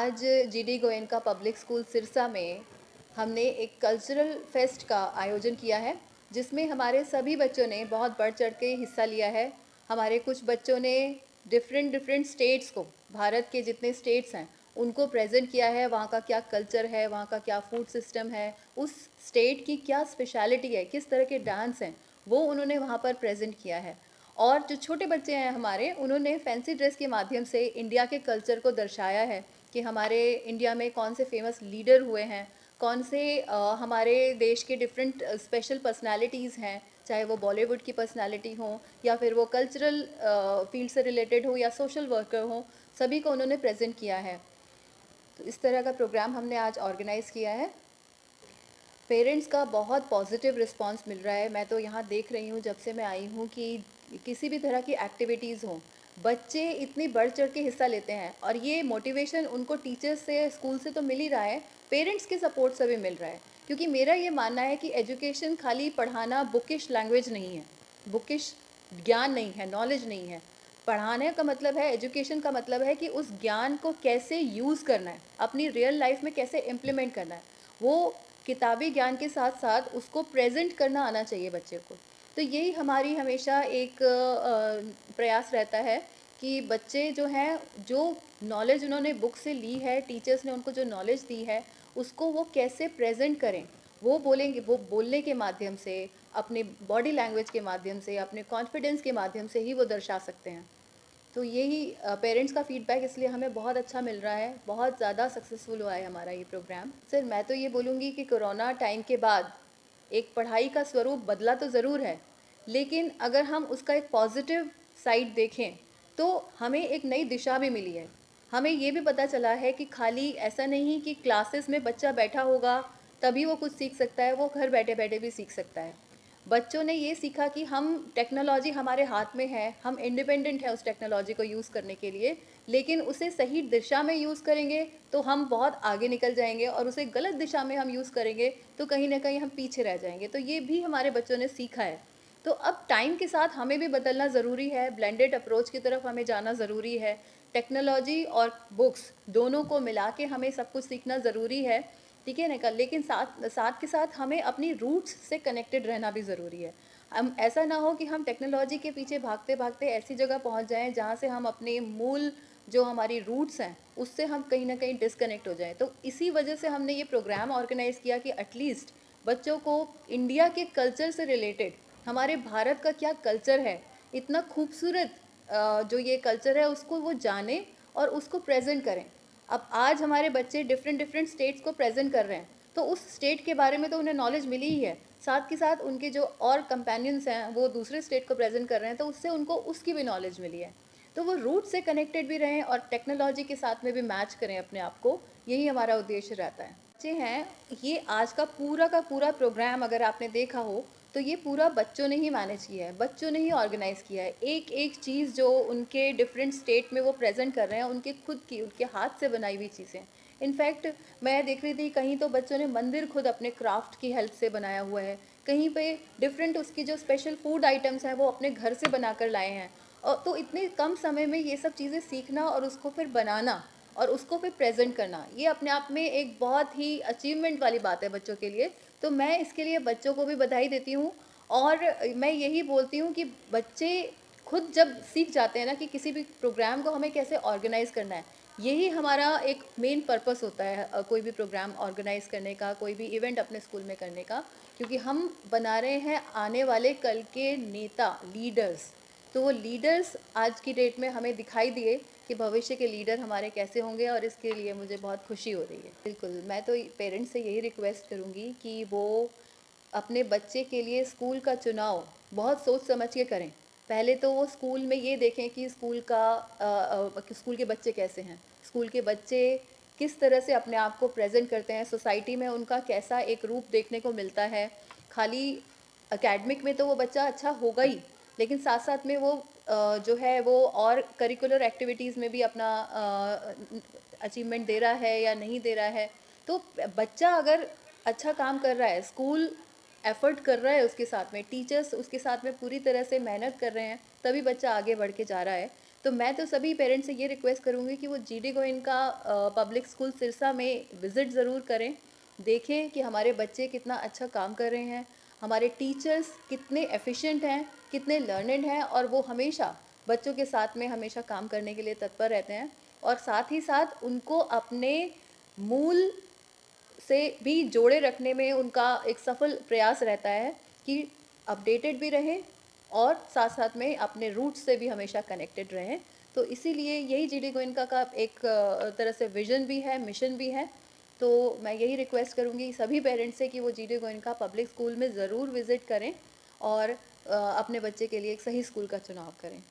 आज GD Goenka public school Sirsa में हमने एक कल्चरल फेस्ट का आयोजन किया है, जिसमें हमारे सभी बच्चों ने बहुत बढ़ चढ़ के हिस्सा लिया है। हमारे कुछ बच्चों ने डिफरेंट डिफरेंट स्टेट्स को, भारत के जितने स्टेट्स हैं उनको प्रेजेंट किया है, वहाँ का क्या कल्चर है, वहाँ का क्या फूड सिस्टम है, उस स्टेट की क्या स्पेशलिटी है, किस तरह के डांस हैं, वो उन्होंने वहाँ पर प्रेजेंट किया है। और जो छोटे बच्चे हैं हमारे, उन्होंने फैंसी ड्रेस के माध्यम से इंडिया के कल्चर को दर्शाया है कि हमारे इंडिया में कौन से फेमस लीडर हुए हैं, कौन से हमारे देश के डिफरेंट स्पेशल पर्सनालिटीज़ हैं, चाहे वो बॉलीवुड की पर्सनालिटी हो या फिर वो कल्चरल फील्ड से रिलेटेड हो या सोशल वर्कर हो, सभी को उन्होंने प्रेजेंट किया है। तो इस तरह का प्रोग्राम हमने आज ऑर्गेनाइज़ किया है। पेरेंट्स का बहुत पॉजिटिव रिस्पांस मिल रहा है। मैं तो यहाँ देख रही हूँ जब से मैं आई हूँ कि किसी भी तरह की एक्टिविटीज़ हों, बच्चे इतनी बढ़ चढ़ के हिस्सा लेते हैं और ये मोटिवेशन उनको टीचर्स से, स्कूल से तो मिल ही रहा है, पेरेंट्स के सपोर्ट से भी मिल रहा है। क्योंकि मेरा ये मानना है कि एजुकेशन खाली पढ़ाना बुकिश लैंग्वेज नहीं है, बुकिश ज्ञान नहीं है, नॉलेज नहीं है। पढ़ाने का मतलब है, एजुकेशन का मतलब है कि उस ज्ञान को कैसे यूज़ करना है, अपनी रियल लाइफ में कैसे इम्प्लीमेंट करना है। वो किताबी ज्ञान के साथ साथ उसको प्रेजेंट करना आना चाहिए बच्चे को। तो यही हमारी हमेशा एक प्रयास रहता है कि बच्चे जो हैं, जो नॉलेज उन्होंने बुक से ली है, टीचर्स ने उनको जो नॉलेज दी है, उसको वो कैसे प्रेजेंट करें। वो बोलेंगे, वो बोलने के माध्यम से, अपने बॉडी लैंग्वेज के माध्यम से, अपने कॉन्फिडेंस के माध्यम से ही वो दर्शा सकते हैं। तो यही पेरेंट्स का फीडबैक इसलिए हमें बहुत अच्छा मिल रहा है, बहुत ज़्यादा सक्सेसफुल हुआ है हमारा ये प्रोग्राम। सर, मैं तो ये बोलूँगी कि कोरोना टाइम के बाद एक पढ़ाई का स्वरूप बदला तो ज़रूर है, लेकिन अगर हम उसका एक पॉजिटिव साइड देखें तो हमें एक नई दिशा भी मिली है। हमें ये भी पता चला है कि खाली ऐसा नहीं कि क्लासेस में बच्चा बैठा होगा तभी वो कुछ सीख सकता है, वो घर बैठे बैठे भी सीख सकता है। बच्चों ने ये सीखा कि हम, टेक्नोलॉजी हमारे हाथ में है, हम इंडिपेंडेंट हैं उस टेक्नोलॉजी को यूज़ करने के लिए, लेकिन उसे सही दिशा में यूज़ करेंगे तो हम बहुत आगे निकल जाएंगे, और उसे गलत दिशा में हम यूज़ करेंगे तो कहीं ना कहीं हम पीछे रह जाएंगे। तो ये भी हमारे बच्चों ने सीखा है। तो अब टाइम के साथ हमें भी बदलना ज़रूरी है, ब्लेंडेड अप्रोच की तरफ हमें जाना ज़रूरी है। टेक्नोलॉजी और बुक्स दोनों को मिला के हमें सब कुछ सीखना ज़रूरी है, ठीक है ना। लेकिन साथ साथ के साथ हमें अपनी रूट्स से कनेक्टेड रहना भी ज़रूरी है। हम ऐसा ना हो कि हम टेक्नोलॉजी के पीछे भागते भागते ऐसी जगह पहुंच जाएं जहां से हम अपने मूल, जो हमारी रूट्स हैं, उससे हम कहीं ना कहीं डिस्कनेक्ट हो जाएं। तो इसी वजह से हमने ये प्रोग्राम ऑर्गेनाइज़ किया कि एटलीस्ट बच्चों को इंडिया के कल्चर से रिलेटेड, हमारे भारत का क्या कल्चर है, इतना खूबसूरत जो ये कल्चर है, उसको वो जाने और उसको प्रेजेंट करें। अब आज हमारे बच्चे डिफरेंट डिफरेंट स्टेट्स को प्रेजेंट कर रहे हैं, तो उस स्टेट के बारे में तो उन्हें नॉलेज मिली ही है, साथ के साथ उनके जो और कंपेनियंस हैं वो दूसरे स्टेट को प्रेजेंट कर रहे हैं, तो उससे उनको उसकी भी नॉलेज मिली है। तो वो रूट से कनेक्टेड भी रहें और टेक्नोलॉजी के साथ में भी मैच करें अपने आप को, यही हमारा उद्देश्य रहता है। बच्चे हैं, ये आज का पूरा प्रोग्राम अगर आपने देखा हो तो ये पूरा बच्चों ने ही मैनेज किया है, बच्चों ने ही ऑर्गेनाइज़ किया है। एक एक चीज़ जो उनके डिफरेंट स्टेट में वो प्रेजेंट कर रहे हैं, उनके खुद की, उनके हाथ से बनाई हुई चीज़ें। इनफैक्ट मैं देख रही थी कहीं तो बच्चों ने मंदिर खुद अपने क्राफ्ट की हेल्प से बनाया हुआ है, कहीं पे डिफरेंट उसकी जो स्पेशल फूड आइटम्स हैं वो अपने घर से बना कर लाए हैं। और तो इतने कम समय में ये सब चीज़ें सीखना और उसको फिर बनाना और उसको फिर प्रेजेंट करना, ये अपने आप में एक बहुत ही अचीवमेंट वाली बात है बच्चों के लिए। तो मैं इसके लिए बच्चों को भी बधाई देती हूँ। और मैं यही बोलती हूँ कि बच्चे खुद जब सीख जाते हैं ना कि किसी भी प्रोग्राम को हमें कैसे ऑर्गेनाइज़ करना है, यही हमारा एक मेन पर्पस होता है कोई भी प्रोग्राम ऑर्गेनाइज़ करने का, कोई भी इवेंट अपने स्कूल में करने का, क्योंकि हम बना रहे हैं आने वाले कल के नेता, लीडर्स। तो वो लीडर्स आज की डेट में हमें दिखाई दिए कि भविष्य के लीडर हमारे कैसे होंगे, और इसके लिए मुझे बहुत खुशी हो रही है। बिल्कुल, मैं तो पेरेंट्स से यही रिक्वेस्ट करूँगी कि वो अपने बच्चे के लिए स्कूल का चुनाव बहुत सोच समझ के करें। पहले तो वो स्कूल में ये देखें कि स्कूल के बच्चे कैसे हैं, स्कूल के बच्चे किस तरह से अपने आप को प्रेजेंट करते हैं, सोसाइटी में उनका कैसा एक रूप देखने को मिलता है। खाली एकेडमिक में तो वो बच्चा अच्छा होगा ही, लेकिन साथ साथ में वो जो है वो और करिकुलर एक्टिविटीज़ में भी अपना अचीवमेंट दे रहा है या नहीं दे रहा है। तो बच्चा अगर अच्छा काम कर रहा है, स्कूल एफर्ट कर रहा है उसके साथ में, टीचर्स उसके साथ में पूरी तरह से मेहनत कर रहे हैं, तभी बच्चा आगे बढ़ के जा रहा है। तो मैं तो सभी पेरेंट्स से ये रिक्वेस्ट करूँगी कि वो GD Goenka public school Sirsa में विज़िट ज़रूर करें। देखें कि हमारे बच्चे कितना अच्छा काम कर रहे हैं, हमारे टीचर्स कितने एफ़िशिएंट हैं, कितने लर्नेड हैं और वो हमेशा बच्चों के साथ में हमेशा काम करने के लिए तत्पर रहते हैं। और साथ ही साथ उनको अपने मूल से भी जोड़े रखने में उनका एक सफल प्रयास रहता है कि अपडेटेड भी रहें और साथ-साथ में अपने रूट्स से भी हमेशा कनेक्टेड रहें। तो इसीलिए यही जीडी गोयनका का एक तरह से विज़न भी है, मिशन भी है। तो मैं यही रिक्वेस्ट करूँगी सभी पेरेंट्स से कि वो जीडी गोयनका पब्लिक स्कूल में ज़रूर विज़िट करें और अपने बच्चे के लिए एक सही स्कूल का चुनाव करें।